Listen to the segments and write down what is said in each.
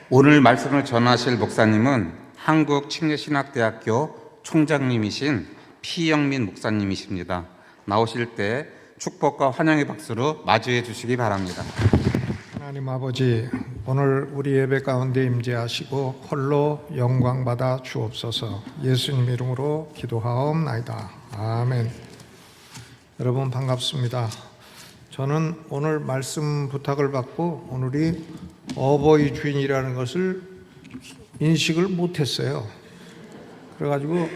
오늘 말씀을 전하실 목사님은 한국침례신학대학교 총장님이신 피영민 목사님이십니다. 나오실 때 축복과 환영의 박수로 맞이해 주시기 바랍니다. 하나님 아버지, 오늘 우리 예배 가운데 임재하시고 홀로 영광 받아 주옵소서. 예수님 이름으로 기도하옵나이다. 아멘. 여러분 반갑습니다. 저는 오늘 말씀 부탁을 받고 오늘이 어버이 주일이라는 것을 인식을 못했어요. 그래가지고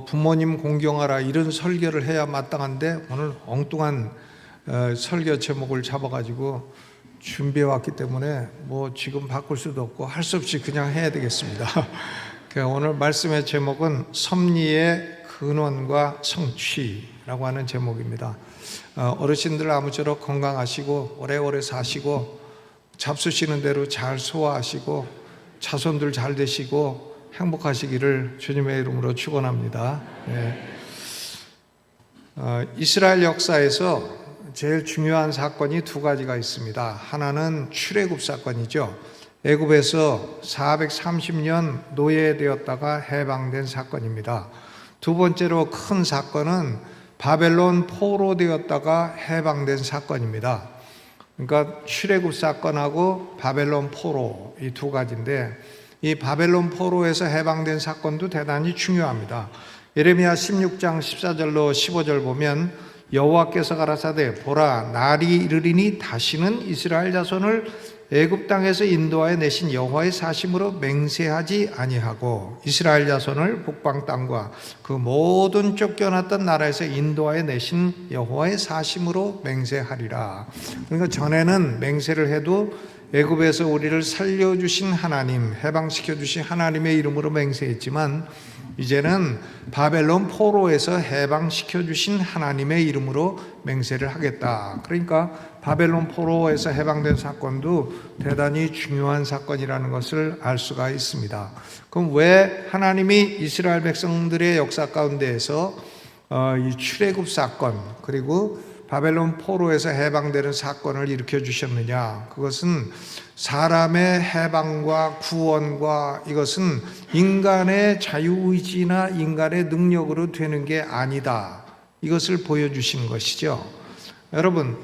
부모님 공경하라 이런 설교를 해야 마땅한데 오늘 엉뚱한 설교 제목을 잡아가지고 준비해 왔기 때문에 지금 바꿀 수도 없고 할 수 없이 그냥 해야 되겠습니다. 오늘 말씀의 제목은 섭리의 근원과 성취라고 하는 제목입니다. 어르신들 아무쪼록 건강하시고 오래오래 사시고 잡수시는 대로 잘 소화하시고 자손들 잘 되시고 행복하시기를 주님의 이름으로 축원합니다. 이스라엘 역사에서 제일 중요한 사건이 두 가지가 있습니다. 하나는 출애굽 사건이죠. 애굽에서 430년 노예되었다가 해방된 사건입니다. 두 번째로 큰 사건은 바벨론 포로되었다가 해방된 사건입니다. 그러니까 출애굽 사건하고 바벨론 포로 이 두 가지인데 이 바벨론 포로에서 해방된 사건도 대단히 중요합니다. 예레미야 16장 14절로 15절 보면 여호와께서 가라사대 보라 날이 이르리니 다시는 이스라엘 자손을 애굽 땅에서 인도하여 내신 여호와의 사심으로 맹세하지 아니하고 이스라엘 자손을 북방 땅과 그 모든 쫓겨났던 나라에서 인도하여 내신 여호와의 사심으로 맹세하리라. 그러니까 전에는 맹세를 해도 애굽에서 우리를 살려주신 하나님, 해방시켜주신 하나님의 이름으로 맹세했지만 이제는 바벨론 포로에서 해방시켜주신 하나님의 이름으로 맹세를 하겠다. 그러니까 바벨론 포로에서 해방된 사건도 대단히 중요한 사건이라는 것을 알 수가 있습니다. 그럼 왜 하나님이 이스라엘 백성들의 역사 가운데에서 이 출애굽 사건 그리고 바벨론 포로에서 해방되는 사건을 일으켜 주셨느냐? 그것은 사람의 해방과 구원과 이것은 인간의 자유의지나 인간의 능력으로 되는 게 아니다. 이것을 보여주신 것이죠. 여러분,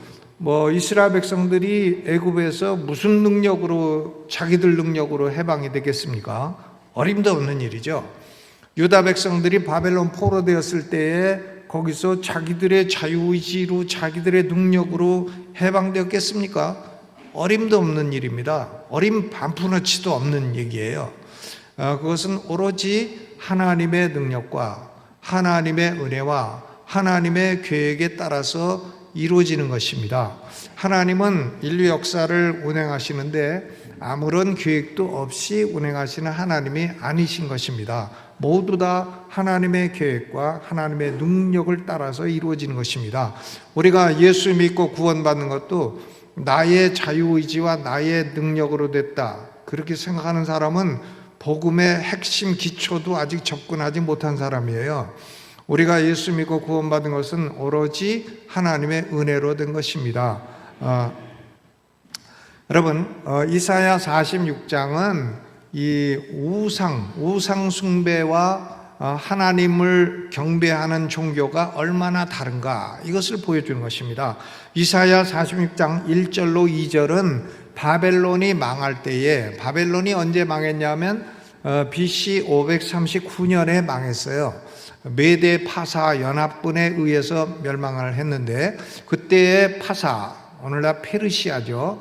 이스라엘 백성들이 애굽에서 무슨 능력으로 자기들 능력으로 해방이 되겠습니까? 어림도 없는 일이죠. 유다 백성들이 바벨론 포로 되었을 때에 거기서 자기들의 자유의지로 자기들의 능력으로 해방되었겠습니까? 어림도 없는 일입니다. 어림 반푼어치도 없는 얘기예요. 그것은 오로지 하나님의 능력과 하나님의 은혜와 하나님의 계획에 따라서 이루어지는 것입니다. 하나님은 인류 역사를 운행하시는데 아무런 계획도 없이 운행하시는 하나님이 아니신 것입니다. 모두 다 하나님의 계획과 하나님의 능력을 따라서 이루어지는 것입니다. 우리가 예수 믿고 구원받는 것도 나의 자유의지와 나의 능력으로 됐다. 그렇게 생각하는 사람은 복음의 핵심 기초도 아직 접근하지 못한 사람이에요. 우리가 예수 믿고 구원받은 것은 오로지 하나님의 은혜로 된 것입니다. 여러분, 이사야 46장은 이 우상 숭배와 하나님을 경배하는 종교가 얼마나 다른가 이것을 보여주는 것입니다. 이사야 46장 1절로 2절은 바벨론이 망할 때에, 바벨론이 언제 망했냐면 BC 539년에 망했어요. 메대 파사 연합군에 의해서 멸망을 했는데 그때의 파사, 오늘날 페르시아죠.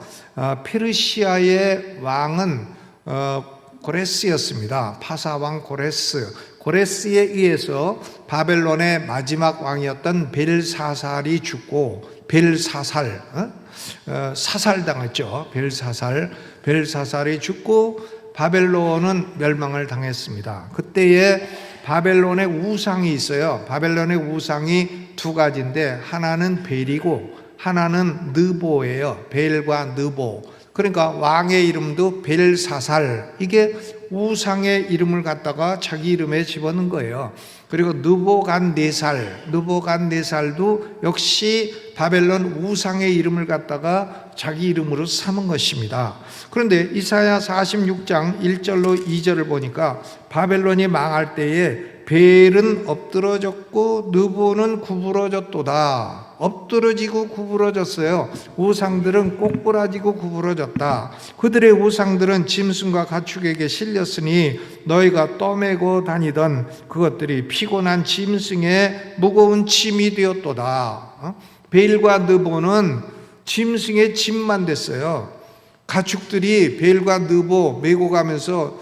페르시아의 왕은 고레스였습니다. 파사왕 고레스에 의해서 바벨론의 마지막 왕이었던 벨사살이 죽고 사살당했죠. 벨사살이 죽고 바벨론은 멸망을 당했습니다. 그때에 바벨론의 우상이 있어요. 바벨론의 우상이 두 가지인데 하나는 벨이고 하나는 느보예요. 벨과 느보. 그러니까 왕의 이름도 벨사살, 이게 우상의 이름을 갖다가 자기 이름에 집어넣은 거예요. 그리고 느보갓네살도 역시 바벨론 우상의 이름을 갖다가 자기 이름으로 삼은 것입니다. 그런데 이사야 46장 1절로 2절을 보니까 바벨론이 망할 때에 벨은 엎드러졌고 느보는 구부러졌도다. 엎드러지고 구부러졌어요. 우상들은 꼬꾸라지고 구부러졌다. 그들의 우상들은 짐승과 가축에게 실렸으니 너희가 떠매고 다니던 그것들이 피곤한 짐승의 무거운 짐이 되었도다. 벨과 느보는 짐승의 짐만 됐어요. 가축들이 벨과 느보 메고 가면서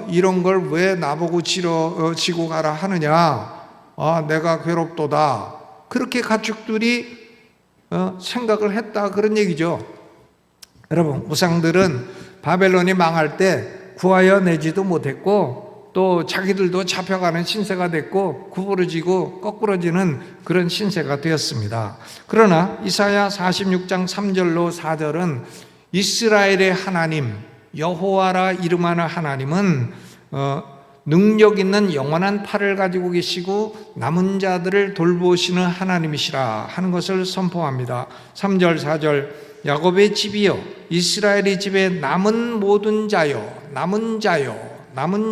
이런 걸 왜 나보고 지고 가라 하느냐? 내가 괴롭도다. 그렇게 가축들이 생각을 했다 그런 얘기죠. 여러분, 우상들은 바벨론이 망할 때 구하여 내지도 못했고 또 자기들도 잡혀가는 신세가 됐고 구부러지고 거꾸러지는 그런 신세가 되었습니다. 그러나 이사야 46장 3절로 4절은 이스라엘의 하나님 여호와라 이름하는 하나님은 능력 있는 영원한 팔을 가지고 계시고 남은 자들을 돌보시는 하나님이시라 하는 것을 선포합니다. 3절 4절 야곱의 집이여 이스라엘의 집에 남은 모든 자여 남은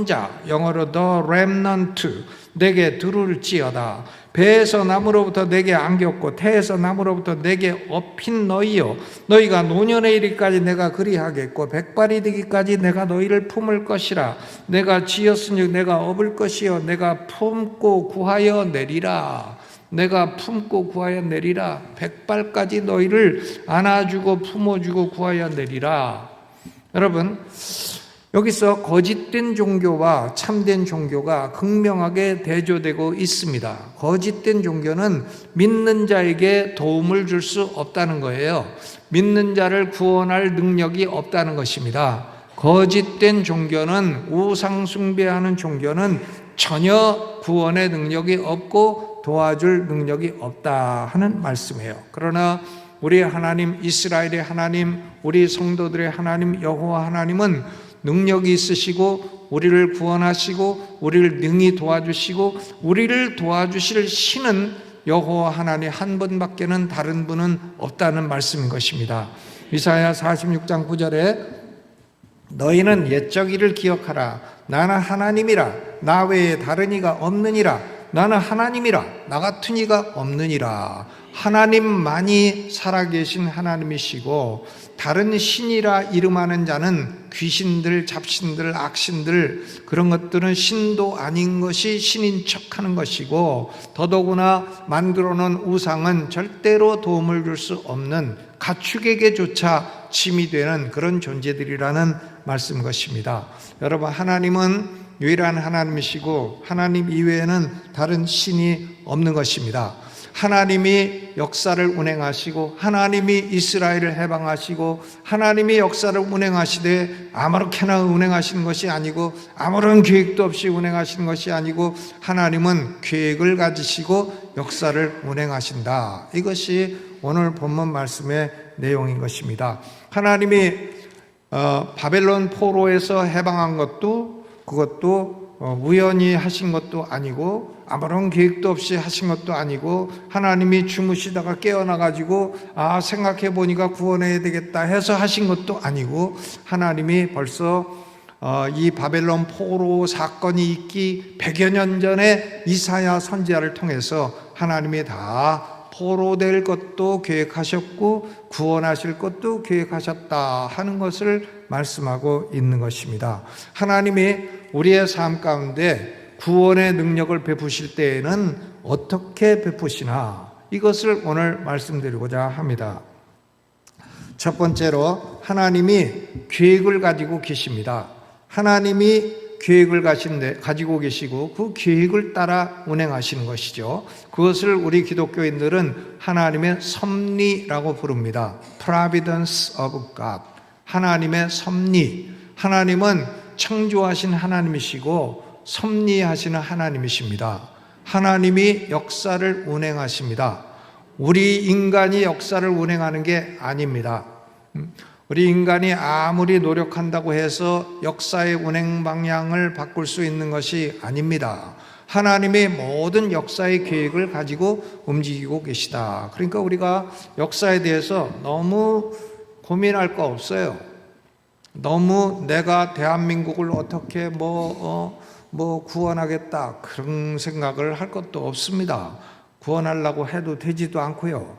자 영어로 the remnant 내게 들을지어다. 배에서 나무로부터 내게 안겼고 태에서 나무로부터 내게 업힌 너희여 너희가 노년에 이르기까지 내가 그리하겠고 백발이 되기까지 내가 너희를 품을 것이라. 내가 지었으니 내가 업을 것이요 내가 품고 구하여 내리라. 내가 품고 구하여 내리라. 백발까지 너희를 안아주고 품어주고 구하여 내리라. 여러분, 여기서 거짓된 종교와 참된 종교가 극명하게 대조되고 있습니다. 거짓된 종교는 믿는 자에게 도움을 줄 수 없다는 거예요. 믿는 자를 구원할 능력이 없다는 것입니다. 거짓된 종교는 우상 숭배하는 종교는 전혀 구원의 능력이 없고 도와줄 능력이 없다 하는 말씀이에요. 그러나 우리 하나님 이스라엘의 하나님 우리 성도들의 하나님 여호와 하나님은 능력이 있으시고 우리를 구원하시고 우리를 능히 도와주시고 우리를 도와주실 신은 여호와 하나님 한 분밖에는 다른 분은 없다는 말씀인 것입니다. 이사야 46장 9절에 너희는 옛적 일을 기억하라. 나는 하나님이라. 나 외에 다른 이가 없느니라. 나는 하나님이라. 나 같은 이가 없느니라. 하나님만이 살아계신 하나님이시고 다른 신이라 이름하는 자는 귀신들, 잡신들, 악신들 그런 것들은 신도 아닌 것이 신인 척하는 것이고 더더구나 만들어 놓은 우상은 절대로 도움을 줄 수 없는 가축에게조차 짐이 되는 그런 존재들이라는 말씀 것입니다. 여러분, 하나님은 유일한 하나님이시고 하나님 이외에는 다른 신이 없는 것입니다. 하나님이 역사를 운행하시고 하나님이 이스라엘을 해방하시고 하나님이 역사를 운행하시되 아무렇게나 운행하시는 것이 아니고 아무런 계획도 없이 운행하시는 것이 아니고 하나님은 계획을 가지시고 역사를 운행하신다. 이것이 오늘 본문 말씀의 내용인 것입니다. 하나님이 바벨론 포로에서 해방한 것도 그것도 우연히 하신 것도 아니고 아무런 계획도 없이 하신 것도 아니고 하나님이 주무시다가 깨어나가지고 생각해 보니까 구원해야 되겠다 해서 하신 것도 아니고 하나님이 벌써 이 바벨론 포로 사건이 있기 100여 년 전에 이사야 선지자를 통해서 하나님이 다 포로될 것도 계획하셨고 구원하실 것도 계획하셨다 하는 것을 말씀하고 있는 것입니다. 하나님이 우리의 삶 가운데 구원의 능력을 베푸실 때에는 어떻게 베푸시나 이것을 오늘 말씀드리고자 합니다. 첫 번째로 하나님이 계획을 가지고 계십니다. 하나님이 계획을 가지고 계시고 그 계획을 따라 운행하시는 것이죠. 그것을 우리 기독교인들은 하나님의 섭리라고 부릅니다. Providence of God. 하나님의 섭리. 하나님은 창조하신 하나님이시고 섭리하시는 하나님이십니다. 하나님이 역사를 운행하십니다. 우리 인간이 역사를 운행하는 게 아닙니다. 우리 인간이 아무리 노력한다고 해서 역사의 운행 방향을 바꿀 수 있는 것이 아닙니다. 하나님의 모든 역사의 계획을 가지고 움직이고 계시다. 그러니까 우리가 역사에 대해서 너무 고민할 거 없어요. 너무 내가 대한민국을 어떻게 구원하겠다 그런 생각을 할 것도 없습니다. 구원하려고 해도 되지도 않고요.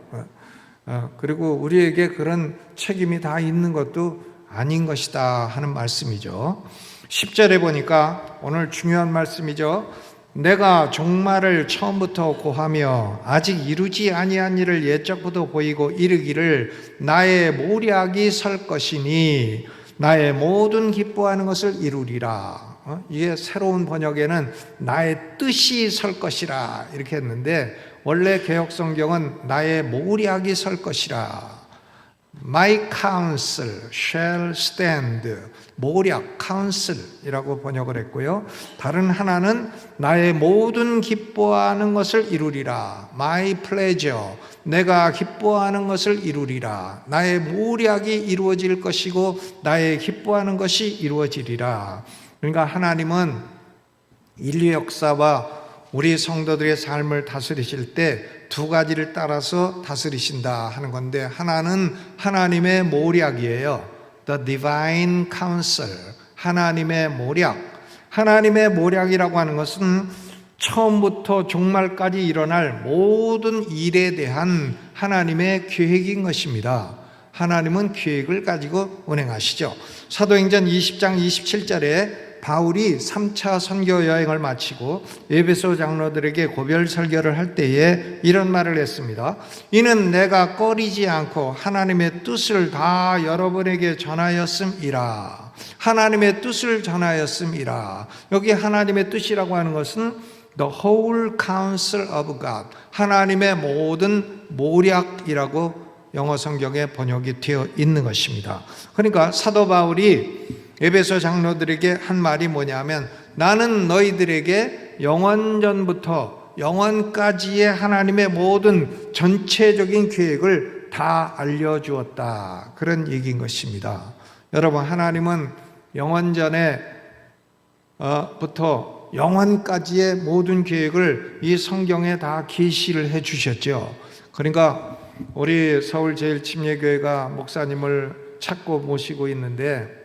그리고 우리에게 그런 책임이 다 있는 것도 아닌 것이다 하는 말씀이죠. 10절에 보니까 오늘 중요한 말씀이죠. 내가 종말을 처음부터 고하며 아직 이루지 아니한 일을 옛적부터 보이고 이르기를 나의 모략이 설 것이니 나의 모든 기뻐하는 것을 이루리라. 이게 새로운 번역에는 나의 뜻이 설 것이라 이렇게 했는데 원래 개역성경은 나의 모략이 설 것이라. My counsel shall stand. 모략, counsel이라고 번역을 했고요. 다른 하나는 나의 모든 기뻐하는 것을 이루리라. My pleasure. 내가 기뻐하는 것을 이루리라. 나의 모략이 이루어질 것이고 나의 기뻐하는 것이 이루어지리라. 그러니까 하나님은 인류 역사와 우리 성도들의 삶을 다스리실 때 두 가지를 따라서 다스리신다 하는 건데 하나는 하나님의 모략이에요. The divine counsel. 하나님의 모략. 하나님의 모략이라고 하는 것은 처음부터 종말까지 일어날 모든 일에 대한 하나님의 계획인 것입니다. 하나님은 계획을 가지고 운행하시죠. 사도행전 20장 27절에 바울이 3차 선교 여행을 마치고 에베소 장로들에게 고별 설교를 할 때에 이런 말을 했습니다. 이는 내가 꺼리지 않고 하나님의 뜻을 다 여러분에게 전하였음이라. 하나님의 뜻을 전하였음이라. 여기 하나님의 뜻이라고 하는 것은 The whole counsel of God. 하나님의 모든 모략이라고 영어 성경에 번역이 되어 있는 것입니다. 그러니까 사도 바울이 에베소 장로들에게 한 말이 뭐냐면 나는 너희들에게 영원전부터 영원까지의 하나님의 모든 전체적인 계획을 다 알려주었다. 그런 얘기인 것입니다. 여러분, 하나님은 영원전에 부터 영원까지의 모든 계획을 이 성경에 다 계시를 해 주셨죠. 그러니까 우리 서울제일침례교회가 목사님을 찾고 모시고 있는데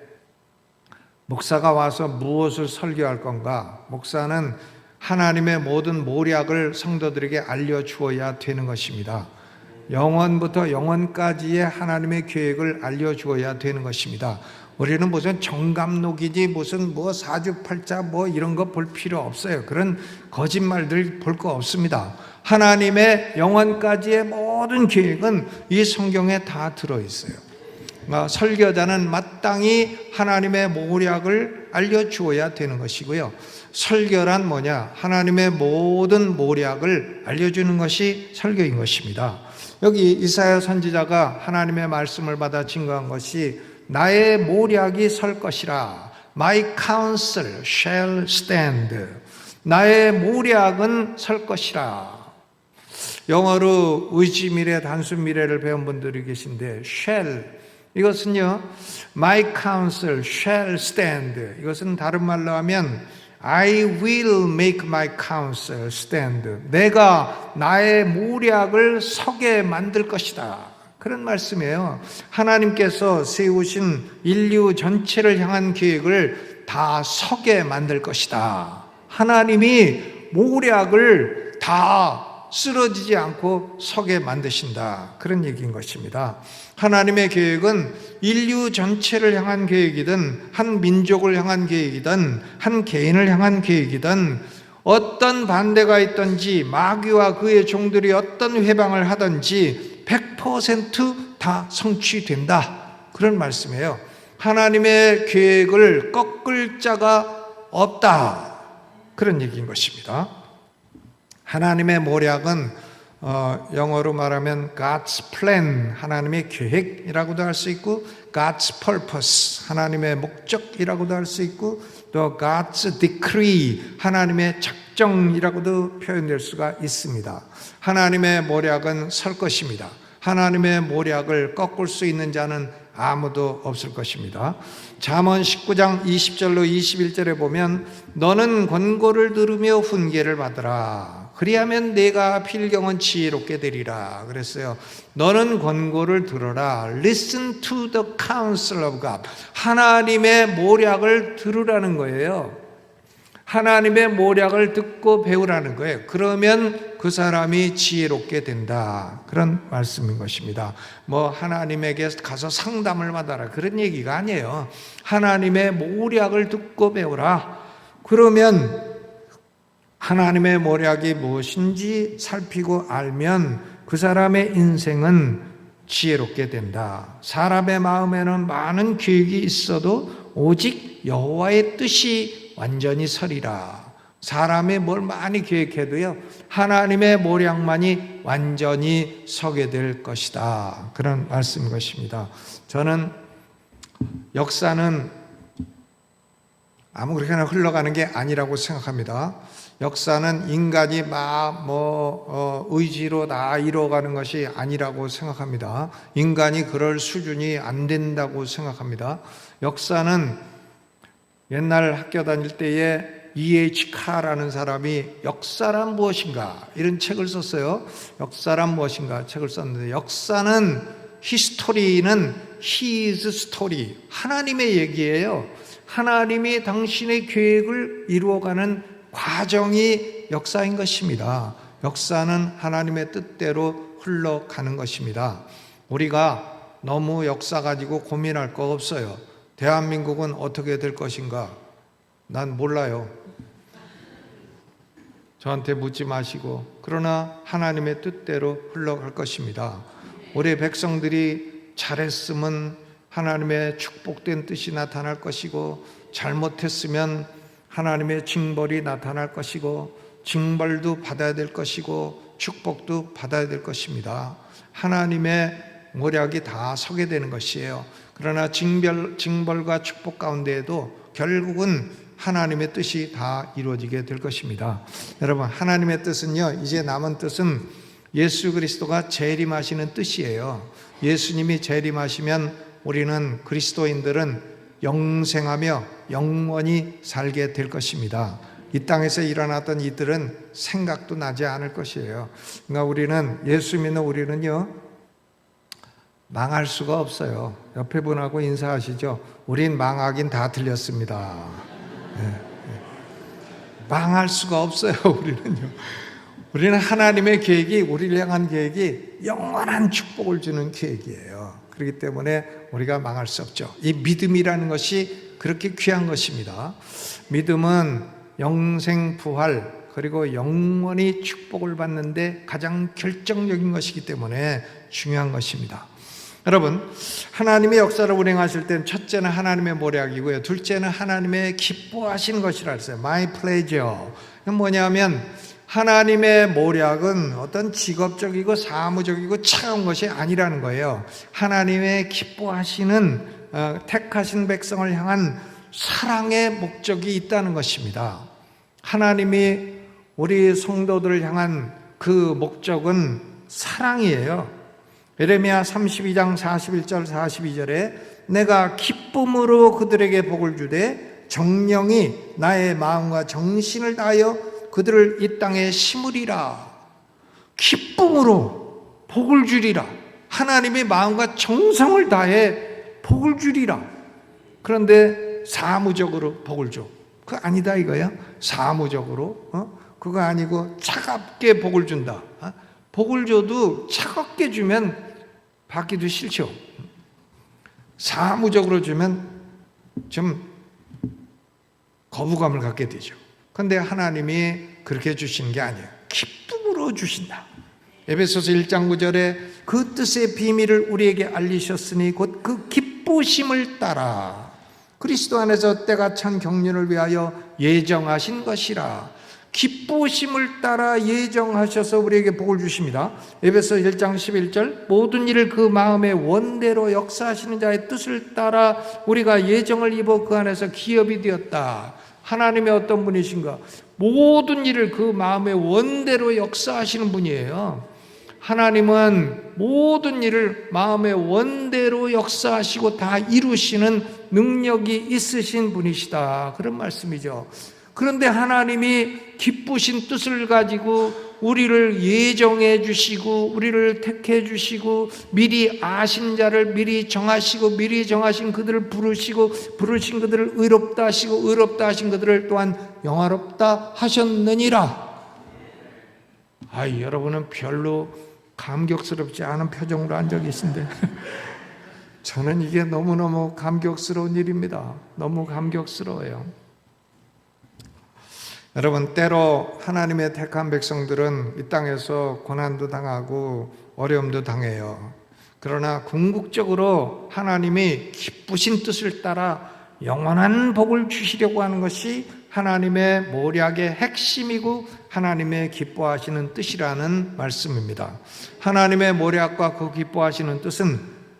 목사가 와서 무엇을 설교할 건가? 목사는 하나님의 모든 모략을 성도들에게 알려주어야 되는 것입니다. 영원부터 영원까지의 하나님의 계획을 알려주어야 되는 것입니다. 우리는 무슨 정감록이지 무슨 사주팔자 이런 거 볼 필요 없어요. 그런 거짓말들 볼 거 없습니다. 하나님의 영원까지의 모든 계획은 이 성경에 다 들어있어요. 설교자는 마땅히 하나님의 모략을 알려주어야 되는 것이고요. 설교란 뭐냐? 하나님의 모든 모략을 알려주는 것이 설교인 것입니다. 여기 이사야 선지자가 하나님의 말씀을 받아 증거한 것이 나의 모략이 설 것이라. My counsel shall stand. 나의 모략은 설 것이라. 영어로 의지미래, 단수미래를 배운 분들이 계신데 shall 이것은요, my counsel shall stand. 이것은 다른 말로 하면 I will make my counsel stand. 내가 나의 모략을 서게 만들 것이다. 그런 말씀이에요. 하나님께서 세우신 인류 전체를 향한 계획을 다 서게 만들 것이다. 하나님이 모략을 다 쓰러지지 않고 서게 만드신다. 그런 얘기인 것입니다. 하나님의 계획은 인류 전체를 향한 계획이든 한 민족을 향한 계획이든 한 개인을 향한 계획이든 어떤 반대가 있든지 마귀와 그의 종들이 어떤 회방을 하든지 100% 성취된다. 그런 말씀이에요. 하나님의 계획을 꺾을 자가 없다. 그런 얘기인 것입니다. 하나님의 모략은 영어로 말하면 God's plan, 하나님의 계획이라고도 할 수 있고 God's purpose, 하나님의 목적이라고도 할 수 있고 또 God's decree, 하나님의 작정이라고도 표현될 수가 있습니다. 하나님의 모략은 설 것입니다. 하나님의 모략을 꺾을 수 있는 자는 아무도 없을 것입니다. 잠언 19장 20절로 21절에 보면 너는 권고를 들으며 훈계를 받으라. 그리하면 내가 필경은 지혜롭게 되리라 그랬어요. 너는 권고를 들어라. Listen to the counsel of God. 하나님의 모략을 들으라는 거예요. 하나님의 모략을 듣고 배우라는 거예요. 그러면 그 사람이 지혜롭게 된다. 그런 말씀인 것입니다. 뭐 하나님에게 가서 상담을 받아라 그런 얘기가 아니에요. 하나님의 모략을 듣고 배우라. 그러면 하나님의 모략이 무엇인지 살피고 알면 그 사람의 인생은 지혜롭게 된다. 사람의 마음에는 많은 계획이 있어도 오직 여호와의 뜻이 완전히 서리라. 사람이 뭘 많이 계획해도요, 하나님의 모략만이 완전히 서게 될 것이다. 그런 말씀인 것입니다. 저는 역사는 아무 그렇게나 흘러가는 게 아니라고 생각합니다. 역사는 인간이 의지로 다 이루어가는 것이 아니라고 생각합니다. 인간이 그럴 수준이 안 된다고 생각합니다. 역사는 옛날 학교 다닐 때에 E.H. 카라는 사람이 역사란 무엇인가 이런 책을 썼어요. 역사란 무엇인가 책을 썼는데 역사는 히스토리는 His story 하나님의 얘기예요. 하나님이 당신의 계획을 이루어가는 과정이 역사인 것입니다. 역사는 하나님의 뜻대로 흘러가는 것입니다. 우리가 너무 역사 가지고 고민할 거 없어요. 대한민국은 어떻게 될 것인가? 난 몰라요. 저한테 묻지 마시고. 그러나 하나님의 뜻대로 흘러갈 것입니다. 우리 백성들이 잘했으면 하나님의 축복된 뜻이 나타날 것이고, 잘못했으면 하나님의 징벌이 나타날 것이고, 징벌도 받아야 될 것이고 축복도 받아야 될 것입니다. 하나님의 모략이 다 서게 되는 것이에요. 그러나 징벌과 축복 가운데에도 결국은 하나님의 뜻이 다 이루어지게 될 것입니다. 여러분, 하나님의 뜻은요, 이제 남은 뜻은 예수 그리스도가 재림하시는 뜻이에요. 예수님이 재림하시면 우리는 그리스도인들은 영생하며 영원히 살게 될 것입니다. 이 땅에서 일어났던 이들은 생각도 나지 않을 것이에요. 그러니까 우리는, 예수 믿는 우리는요, 망할 수가 없어요. 옆에 분하고 인사하시죠. 우린 망하긴 다 틀렸습니다. 네. 망할 수가 없어요. 우리는 하나님의 계획이, 우리를 향한 계획이 영원한 축복을 주는 계획이에요. 그렇기 때문에 우리가 망할 수 없죠. 이 믿음이라는 것이 그렇게 귀한 것입니다. 믿음은 영생 부활 그리고 영원히 축복을 받는데 가장 결정적인 것이기 때문에 중요한 것입니다. 여러분, 하나님의 역사를 운행하실 때는 첫째는 하나님의 모략이고요, 둘째는 하나님의 기뻐하시는 것이라 했어요. My pleasure. 이건 뭐냐면 하나님의 모략은 어떤 직업적이고 사무적이고 차가운 것이 아니라는 거예요. 하나님의 기뻐하시는 택하신 백성을 향한 사랑의 목적이 있다는 것입니다. 하나님이 우리 성도들을 향한 그 목적은 사랑이에요. 예레미야 32장 41절 42절에 내가 기쁨으로 그들에게 복을 주되 정령이 나의 마음과 정신을 다하여 그들을 이 땅에 심으리라. 기쁨으로 복을 주리라. 하나님의 마음과 정성을 다해 복을 주리라. 그런데 사무적으로 복을 줘. 그거 아니다 이거야. 사무적으로. 그거 아니고 차갑게 복을 준다. 복을 줘도 차갑게 주면 받기도 싫죠. 사무적으로 주면 좀 거부감을 갖게 되죠. 그런데 하나님이 그렇게 주시는 게 아니에요. 기쁨으로 주신다. 에베소서 1장 9절에 그 뜻의 비밀을 우리에게 알리셨으니 곧 그 기쁘심을 따라 그리스도 안에서 때가 찬 경륜을 위하여 예정하신 것이라. 기쁘심을 따라 예정하셔서 우리에게 복을 주십니다. 에베소서 1장 11절 모든 일을 그 마음의 원대로 역사하시는 자의 뜻을 따라 우리가 예정을 입어 그 안에서 기업이 되었다. 하나님의 어떤 분이신가? 모든 일을 그 마음의 원대로 역사하시는 분이에요. 하나님은 모든 일을 마음의 원대로 역사하시고 다 이루시는 능력이 있으신 분이시다. 그런 말씀이죠. 그런데 하나님이 기쁘신 뜻을 가지고 우리를 예정해 주시고 우리를 택해 주시고 미리 아신 자를 미리 정하시고 미리 정하신 그들을 부르시고 부르신 그들을 의롭다 하시고 의롭다 하신 그들을 또한 영화롭다 하셨느니라. 여러분은 별로 감격스럽지 않은 표정으로 앉아 계신데 저는 이게 너무너무 감격스러운 일입니다. 너무 감격스러워요. 여러분, 때로 하나님의 택한 백성들은 이 땅에서 고난도 당하고 어려움도 당해요. 그러나 궁극적으로 하나님이 기쁘신 뜻을 따라 영원한 복을 주시려고 하는 것이 하나님의 모략의 핵심이고 하나님의 기뻐하시는 뜻이라는 말씀입니다. 하나님의 모략과 그 기뻐하시는 뜻은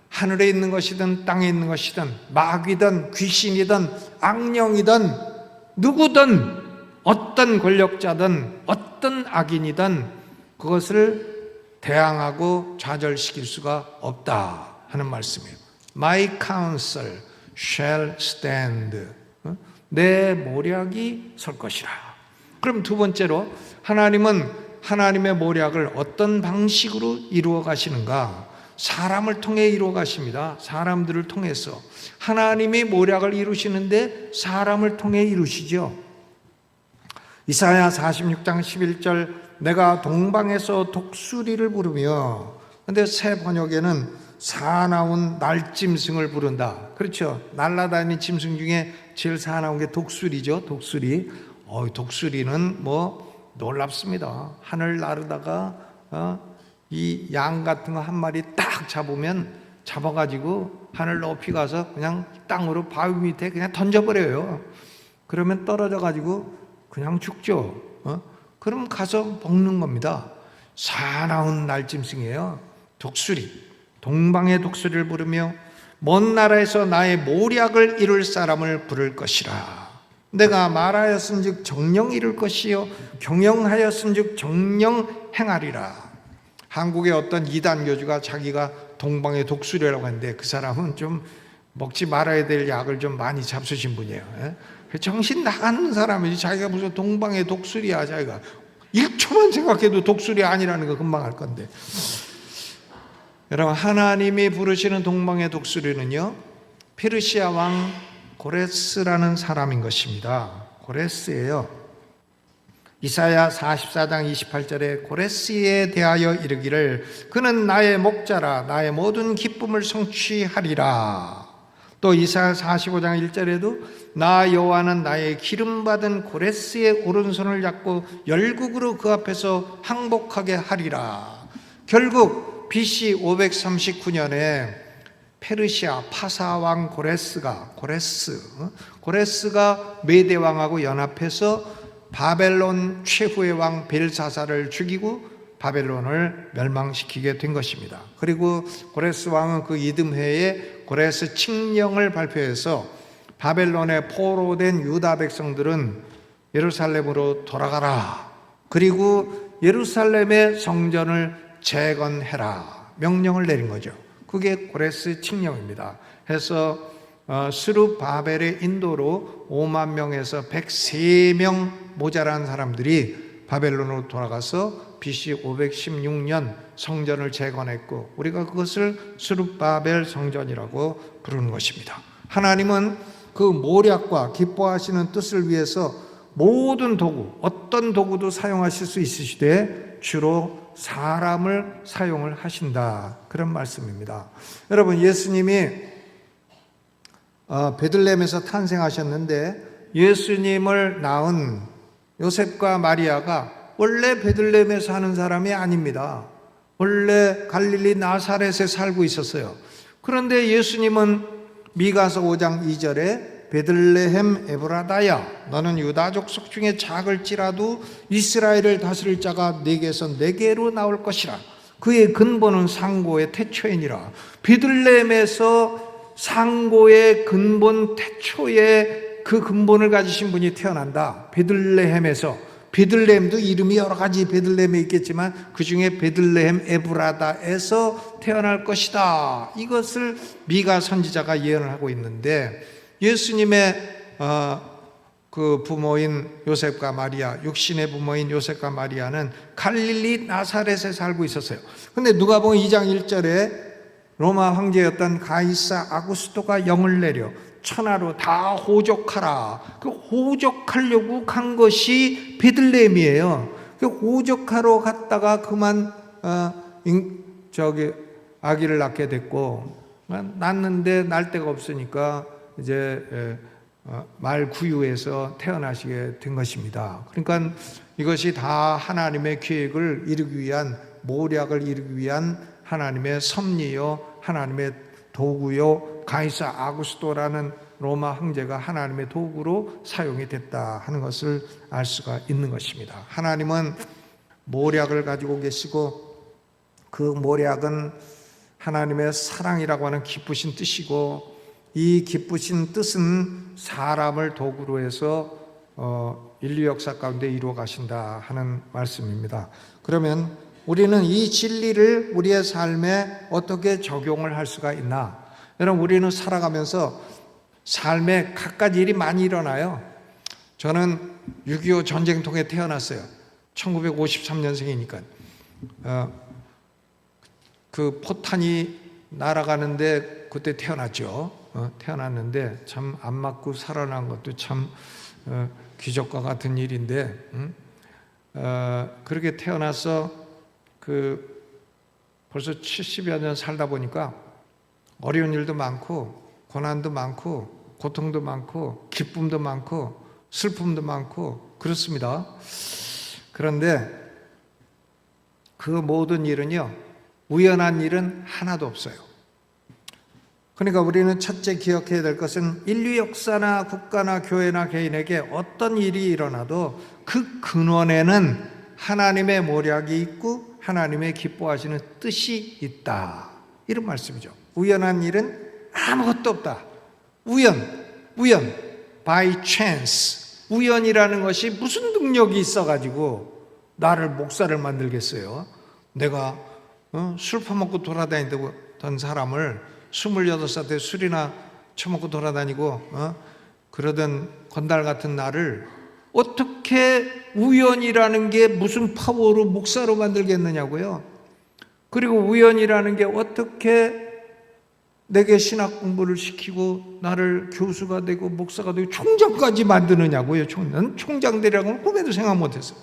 하늘에 있는 것이든 땅에 있는 것이든 마귀든 귀신이든 악령이든 누구든 어떤 권력자든 어떤 악인이든 그것을 대항하고 좌절시킬 수가 없다 하는 말씀이에요. My counsel shall stand. 내 모략이 설 것이라. 그럼 두 번째로 하나님은 하나님의 모략을 어떤 방식으로 이루어 가시는가? 사람을 통해 이루어 가십니다. 사람들을 통해서. 하나님이 모략을 이루시는데 사람을 통해 이루시죠. 이사야 46장 11절 내가 동방에서 독수리를 부르며, 근데 새 번역에는 사나운 날짐승을 부른다. 그렇죠. 날아다니는 짐승 중에 제일 사나운 게 독수리죠. 독수리. 독수리는 놀랍습니다. 하늘 나르다가 이 양 같은 거 한 마리 딱 잡아가지고 하늘 높이 가서 그냥 땅으로 바위 밑에 그냥 던져버려요. 그러면 떨어져가지고 그냥 죽죠. 그럼 가서 먹는 겁니다. 사나운 날짐승이에요. 독수리. 동방의 독수리를 부르며 먼 나라에서 나의 모략을 이룰 사람을 부를 것이라. 내가 말하였은즉 정령 이룰 것이요 경영하였은즉 정령 행하리라. 한국의 어떤 이단 교주가 자기가 동방의 독수리라고 하는데 그 사람은 좀 먹지 말아야 될 약을 좀 많이 잡수신 분이에요. 정신 나가는 사람이지. 자기가 무슨 동방의 독수리야. 자기가 1초만 생각해도 독수리 아니라는 거 금방 알 건데. 여러분, 하나님이 부르시는 동방의 독수리는요, 페르시아 왕 고레스라는 사람인 것입니다. 고레스예요. 이사야 44장 28절에 고레스에 대하여 이르기를 그는 나의 목자라 나의 모든 기쁨을 성취하리라. 또 이사야 45장 1절에도 나 여호와는 나의 기름받은 고레스의 오른손을 잡고 열국으로 그 앞에서 항복하게 하리라. 결국 BC 539년에 페르시아 파사왕 고레스가 메대왕하고 연합해서 바벨론 최후의 왕 벨사사를 죽이고 바벨론을 멸망시키게 된 것입니다. 그리고 고레스 왕은 그 이듬해에 고레스 칙령을 발표해서 바벨론에 포로된 유다 백성들은 예루살렘으로 돌아가라. 그리고 예루살렘의 성전을 재건해라 명령을 내린 거죠. 그게 고레스 칙령입니다. 해서 스룹바벨의 인도로 5만 명에서 103명 모자란 사람들이 바벨론으로 돌아가서 BC 516년 성전을 재건했고 우리가 그것을 스룹바벨 성전이라고 부르는 것입니다. 하나님은 그 모략과 기뻐하시는 뜻을 위해서 모든 도구, 어떤 도구도 사용하실 수 있으시되 주로 사람을 사용을 하신다. 그런 말씀입니다. 여러분, 예수님이 베들레헴에서 탄생하셨는데 예수님을 낳은 요셉과 마리아가 원래 베들레헴에 사는 사람이 아닙니다. 원래 갈릴리 나사렛에 살고 있었어요. 그런데 예수님은 미가서 5장 2절에 베들레헴 에브라다야 너는 유다 족속 중에 작을지라도 이스라엘을 다스릴 자가 네게서 네게로 나올 것이라. 그의 근본은 상고의 태초이니라. 베들레헴에서 상고의 근본 태초의 그 근본을 가지신 분이 태어난다. 베들레헴에서 베들레헴도 이름이 여러 가지 베들레헴에 있겠지만 그 중에 베들레헴 에브라다에서 태어날 것이다. 이것을 미가 선지자가 예언을 하고 있는데, 예수님의 그 부모인 요셉과 마리아, 육신의 부모인 요셉과 마리아는 갈릴리 나사렛에 살고 있었어요. 근데 누가복음 2장 1절에 로마 황제였던 가이사 아구스토가 영을 내려 천하로 다 호적하라. 그 호적하려고 간 것이 베들레헴이에요. 그 호적하러 갔다가 그만 아기를 낳게 됐고, 낳는데 날 데가 없으니까 이제 말구유에서 태어나시게 된 것입니다. 그러니까 이것이 다 하나님의 계획을 이루기 위한, 모략을 이루기 위한 하나님의 섭리요, 하나님의 도구요, 가이사 아구스토라는 로마 황제가 하나님의 도구로 사용이 됐다 하는 것을 알 수가 있는 것입니다. 하나님은 모략을 가지고 계시고, 그 모략은 하나님의 사랑이라고 하는 기쁘신 뜻이고, 이 기쁘신 뜻은 사람을 도구로 해서 인류 역사 가운데 이루어 가신다 하는 말씀입니다. 그러면 우리는 이 진리를 우리의 삶에 어떻게 적용을 할 수가 있나? 여러분, 우리는 살아가면서 삶에 갖가지 일이 많이 일어나요. 저는 6.25 전쟁통에 태어났어요. 1953년생이니까 그 포탄이 날아가는데 그때 태어났죠. 태어났는데 참 안 맞고 살아난 것도 참 기적과 같은 일인데, 그렇게 태어나서 벌써 70여 년 살다 보니까 어려운 일도 많고 고난도 많고 고통도 많고 기쁨도 많고 슬픔도 많고 그렇습니다. 그런데 그 모든 일은요, 우연한 일은 하나도 없어요. 그러니까 우리는 첫째 기억해야 될 것은 인류 역사나 국가나 교회나 개인에게 어떤 일이 일어나도 그 근원에는 하나님의 모략이 있고 하나님의 기뻐하시는 뜻이 있다, 이런 말씀이죠. 우연한 일은 아무것도 없다. 우연, by chance. 우연이라는 것이 무슨 능력이 있어가지고 나를 목사를 만들겠어요. 내가 술 퍼먹고 돌아다니던 사람을 28살 때 술이나 처먹고 돌아다니고 그러던 건달 같은 나를 어떻게 우연이라는 게 무슨 파워로 목사로 만들겠느냐고요. 그리고 우연이라는 게 어떻게 내게 신학 공부를 시키고 나를 교수가 되고 목사가 되고 총장까지 만드느냐고요. 총장 되려고는 꿈에도 생각 못했어요.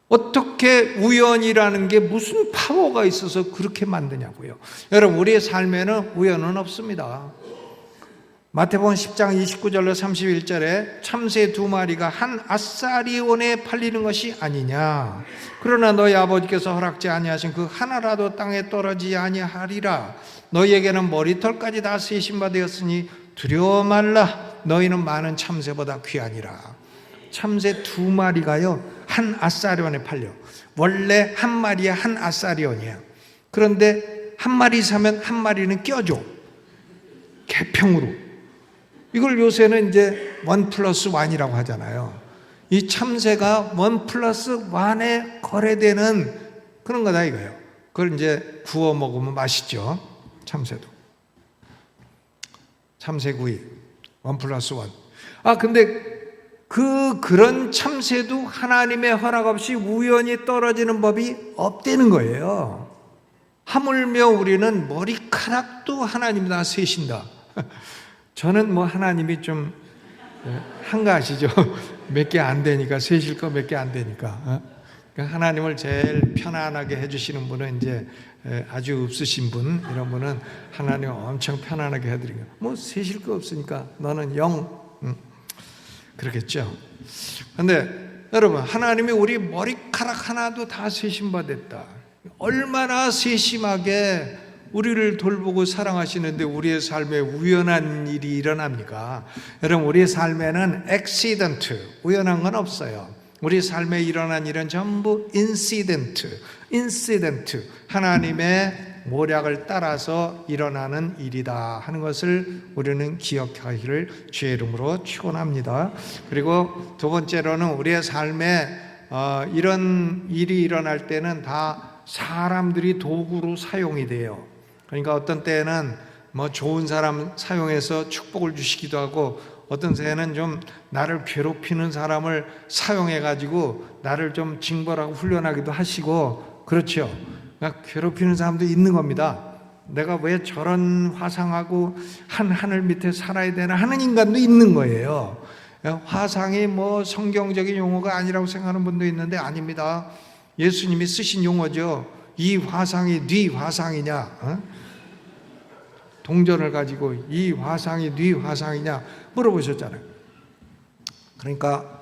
어떻게 우연이라는 게 무슨 파워가 있어서 그렇게 만드냐고요. 여러분, 우리의 삶에는 우연은 없습니다. 마태복음 10장 29절로 31절에 참새 2마리가 한 아사리온에 팔리는 것이 아니냐. 그러나 너희 아버지께서 허락지 아니하신 그 하나라도 땅에 떨어지지 아니하리라. 너희에게는 머리털까지 다 세신 바 되었으니 두려워 말라. 너희는 많은 참새보다 귀하니라. 참새 2마리가요 한 아사리온에 팔려. 원래 한 마리에 한 아사리온이에요. 그런데 한 마리 사면 한 마리는 껴줘, 개평으로. 이걸 요새는 이제 1+1이라고 하잖아요. 이 참새가 1+1에 거래되는 그런 거다 이거예요. 그걸 이제 구워 먹으면 맛있죠. 참새도. 참새구이 1+1. 근데 그런 참새도 하나님의 허락 없이 우연히 떨어지는 법이 없다는 거예요. 하물며 우리는 머리카락도 하나님이 다 세신다. 저는 하나님이 좀 한가하시죠. 몇 개 안 되니까, 세실 거 몇 개 안 되니까. 하나님을 제일 편안하게 해주시는 분은 이제 아주 없으신 분, 이런 분은 하나님 엄청 편안하게 해드리는 거예요. 세실 거 없으니까 너는 그렇겠죠. 그런데 여러분, 하나님이 우리 머리카락 하나도 다 세심 받았다. 얼마나 세심하게 우리를 돌보고 사랑하시는데 우리의 삶에 우연한 일이 일어납니까? 여러분, 우리의 삶에는 accident, 우연한 건 없어요. 우리 삶에 일어난 일은 전부 incident, 하나님의 모략을 따라서 일어나는 일이다 하는 것을 우리는 기억하기를 주의 이름으로 축원합니다. 그리고 두 번째로는 우리의 삶에 이런 일이 일어날 때는 다 사람들이 도구로 사용이 돼요. 그러니까 어떤 때는 뭐 좋은 사람 사용해서 축복을 주시기도 하고, 어떤 때는 좀 나를 괴롭히는 사람을 사용해 가지고 나를 좀 징벌하고 훈련하기도 하시고, 그렇죠. 그러니까 괴롭히는 사람도 있는 겁니다. 내가 왜 저런 화상하고 한 하늘 밑에 살아야 되나 하는 인간도 있는 거예요. 화상이 뭐 성경적인 용어가 아니라고 생각하는 분도 있는데 아닙니다. 예수님이 쓰신 용어죠. 이 화상이 네 화상이냐? 동전을 가지고 이 화상이 네 화상이냐 물어보셨잖아요. 그러니까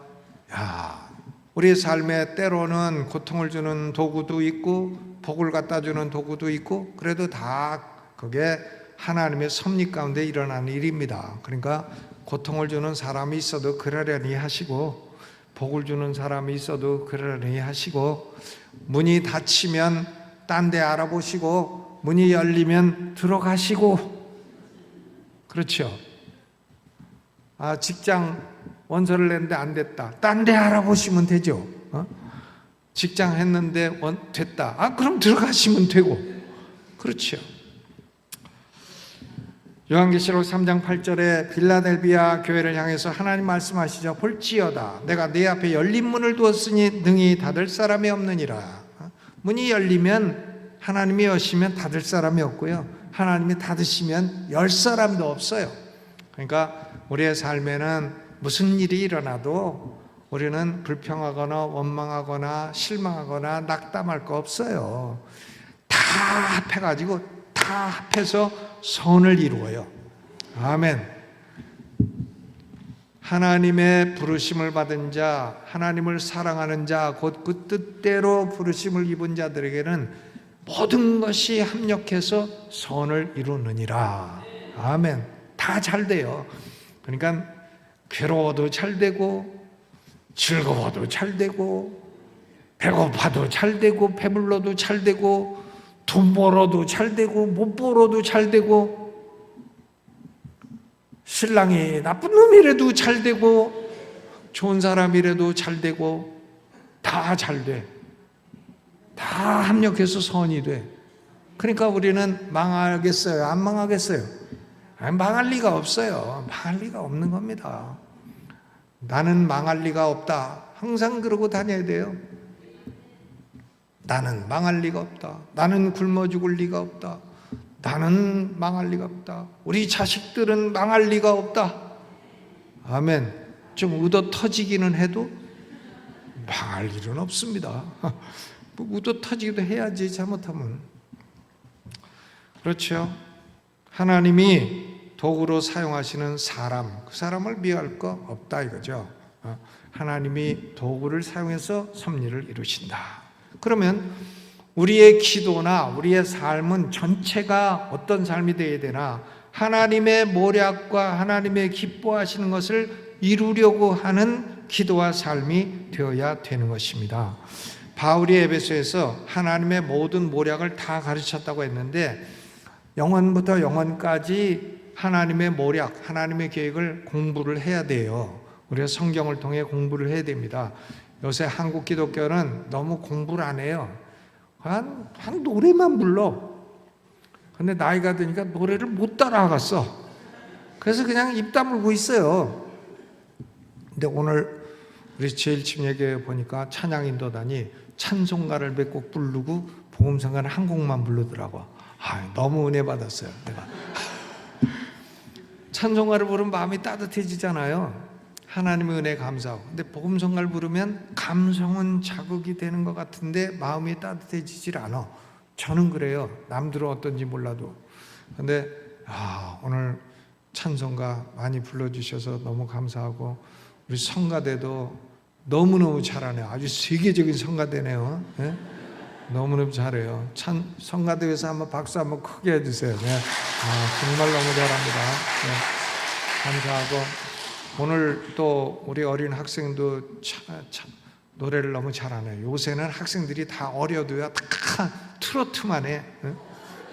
우리의 삶에 때로는 고통을 주는 도구도 있고 복을 갖다 주는 도구도 있고, 그래도 다 그게 하나님의 섭리 가운데 일어나는 일입니다. 그러니까 고통을 주는 사람이 있어도 그러려니 하시고, 복을 주는 사람이 있어도 그러려니 하시고, 문이 닫히면 딴 데 알아보시고, 문이 열리면 들어가시고, 그렇죠. 직장 원서를 냈는데 안 됐다, 딴 데 알아보시면 되죠. 직장 했는데 됐다, 그럼 들어가시면 되고, 그렇죠. 요한계시록 3장 8절에 빌라델비아 교회를 향해서 하나님 말씀하시죠. 볼지어다 내가 네 앞에 열린 문을 두었으니 능히 닫을 사람이 없느니라. 문이 열리면, 하나님이 여시면 닫을 사람이 없고요, 하나님이 닫으시면 열 사람도 없어요. 그러니까 우리의 삶에는 무슨 일이 일어나도 우리는 불평하거나 원망하거나 실망하거나 낙담할 거 없어요. 다 합해가지고 다 합해서 선을 이루어요. 아멘. 하나님의 부르심을 받은 자, 하나님을 사랑하는 자, 곧 그 뜻대로 부르심을 입은 자들에게는 모든 것이 합력해서 선을 이루느니라. 아멘. 다 잘 돼요. 그러니까 괴로워도 잘 되고, 즐거워도 잘 되고, 배고파도 잘 되고, 배불러도 잘 되고, 돈 벌어도 잘 되고, 못 벌어도 잘 되고, 신랑이 나쁜 놈이라도 잘 되고, 좋은 사람이라도 잘 되고, 다 잘 돼. 다 합력해서 선이 돼. 그러니까 우리는 망하겠어요? 안 망하겠어요? 망할 리가 없어요. 망할 리가 없는 겁니다. 나는 망할 리가 없다, 항상 그러고 다녀야 돼요. 나는 망할 리가 없다, 나는 굶어 죽을 리가 없다, 나는 망할 리가 없다, 우리 자식들은 망할 리가 없다. 아멘. 좀 ud어 터지기는 해도 망할 일은 없습니다. ud어 터지기도 해야지, 잘못하면. 그렇죠. 하나님이 도구로 사용하시는 사람, 그 사람을 미워할 거 없다 이거죠. 하나님이 도구를 사용해서 섭리를 이루신다. 그러면 우리의 기도나 우리의 삶은 전체가 어떤 삶이 되어야 되나? 하나님의 모략과 하나님의 기뻐하시는 것을 이루려고 하는 기도와 삶이 되어야 되는 것입니다. 바울이 에베소에서 하나님의 모든 모략을 다 가르쳤다고 했는데, 영원부터 영원까지 하나님의 모략, 하나님의 계획을 공부를 해야 돼요. 우리가 성경을 통해 공부를 해야 됩니다. 요새 한국 기독교는 너무 공부를 안 해요. 한 노래만 불러. 근데 나이가 드니까 노래를 못 따라가겠어. 그래서 그냥 입 다물고 있어요. 근데 오늘 우리 제1침례교회 보니까 찬양인도단이 찬송가를 몇 곡 부르고 복음성가는 한 곡만 부르더라고. 너무 은혜 받았어요, 내가. 찬송가를 부르면 마음이 따뜻해지잖아요. 하나님의 은혜 감사하고. 근데 복음성가를 부르면 감성은 자극이 되는 것 같은데 마음이 따뜻해지질 않아. 저는 그래요. 남들은 어떤지 몰라도. 근데 오늘 찬송가 많이 불러주셔서 너무 감사하고, 우리 성가대도 너무너무 잘하네요. 아주 세계적인 성가대네요. 네? 너무너무 잘해요. 성가대에서 한번 박수 한번 크게 해주세요. 네. 정말 너무 잘합니다. 네. 감사하고, 오늘 또 우리 어린 학생도 노래를 너무 잘하네요. 요새는 학생들이 다 어려도요, 다 트로트만 해.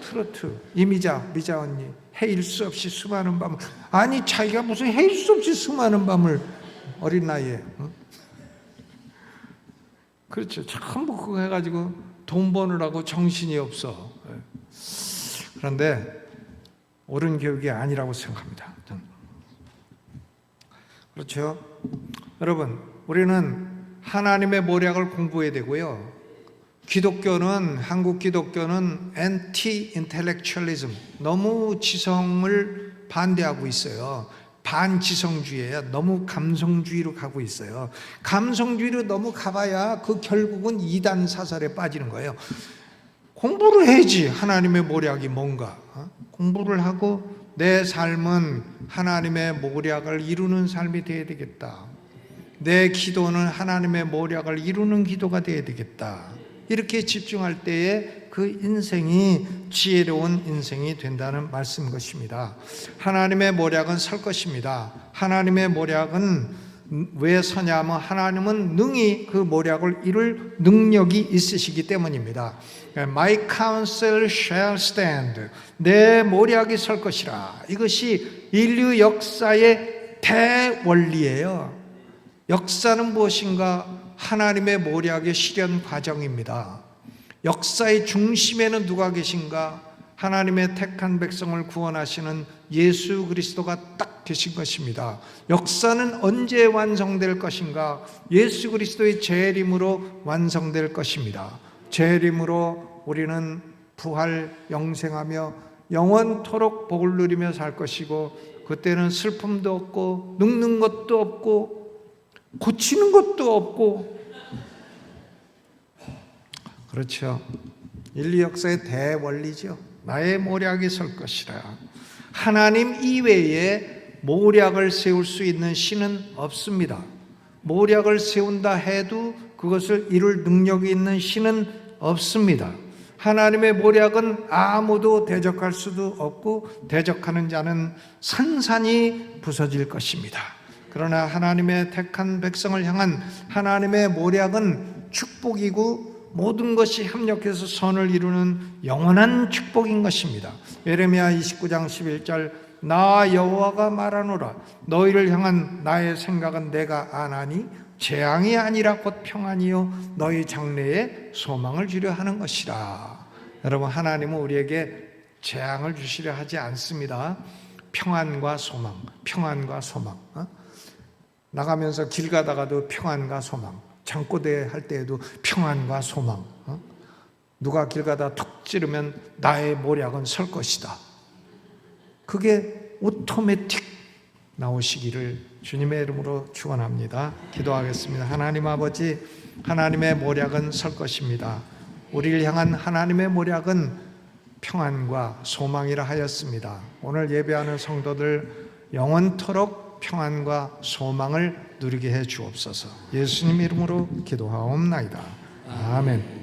트로트 이미자 미자 언니 헤일 수 없이 수많은 밤을. 아니 자기가 무슨 헤일 수 없이 수많은 밤을 어린 나이에. 응? 그렇죠. 전부 그거 해가지고 돈 버느라고 정신이 없어. 그런데 옳은 교육이 아니라고 생각합니다. 그렇죠. 여러분, 우리는 하나님의 모략을 공부해야 되고요. 기독교는, 한국 기독교는 anti intellectualism, 너무 지성을 반대하고 있어요. 반지성주의예요. 너무 감성주의로 가고 있어요. 감성주의로 너무 가봐야 그 결국은 이단 사설에 빠지는 거예요. 공부를 해야지. 하나님의 모략이 뭔가. 공부를 하고 내 삶은 하나님의 모략을 이루는 삶이 되어야 되겠다. 내 기도는 하나님의 모략을 이루는 기도가 되어야 되겠다. 이렇게 집중할 때에 그 인생이 지혜로운 인생이 된다는 말씀 것입니다. 하나님의 모략은 설 것입니다. 하나님의 모략은 왜 서냐면 하나님은 능히 그 모략을 이룰 능력이 있으시기 때문입니다. My counsel shall stand. 내 모략이 설 것이라. 이것이 인류 역사의 대원리예요. 역사는 무엇인가? 하나님의 모략의 실현 과정입니다. 역사의 중심에는 누가 계신가? 하나님의 택한 백성을 구원하시는 예수 그리스도가 딱 계신 것입니다. 역사는 언제 완성될 것인가? 예수 그리스도의 재림으로 완성될 것입니다. 재림으로 우리는 부활 영생하며 영원토록 복을 누리며 살 것이고, 그때는 슬픔도 없고 늙는 것도 없고 고치는 것도 없고. 그렇죠. 인류 역사의 대원리죠. 나의 모략이 설 것이라. 하나님 이외에 모략을 세울 수 있는 신은 없습니다. 모략을 세운다 해도 그것을 이룰 능력이 있는 신은 없습니다. 하나님의 모략은 아무도 대적할 수도 없고 대적하는 자는 산산이 부서질 것입니다. 그러나 하나님의 택한 백성을 향한 하나님의 모략은 축복이고 모든 것이 협력해서 선을 이루는 영원한 축복인 것입니다. 예레미야 29장 11절 나 여호와가 말하노라 너희를 향한 나의 생각은 내가 아나니 재앙이 아니라 곧 평안이요 너희 장래에 소망을 주려 하는 것이라. 여러분, 하나님은 우리에게 재앙을 주시려 하지 않습니다. 평안과 소망, 평안과 소망. 나가면서 길 가다가도 평안과 소망, 잠꼬대 할 때에도 평안과 소망. 누가 길 가다 툭 찌르면 나의 모략은 설 것이다. 그게 오토매틱 나오시기를 주님의 이름으로 축원합니다. 기도하겠습니다. 하나님 아버지, 하나님의 모략은 설 것입니다. 우리를 향한 하나님의 모략은 평안과 소망이라 하였습니다. 오늘 예배하는 성도들 영원토록 평안과 소망을 누리게 해 주옵소서. 예수님 이름으로 기도하옵나이다. 아멘.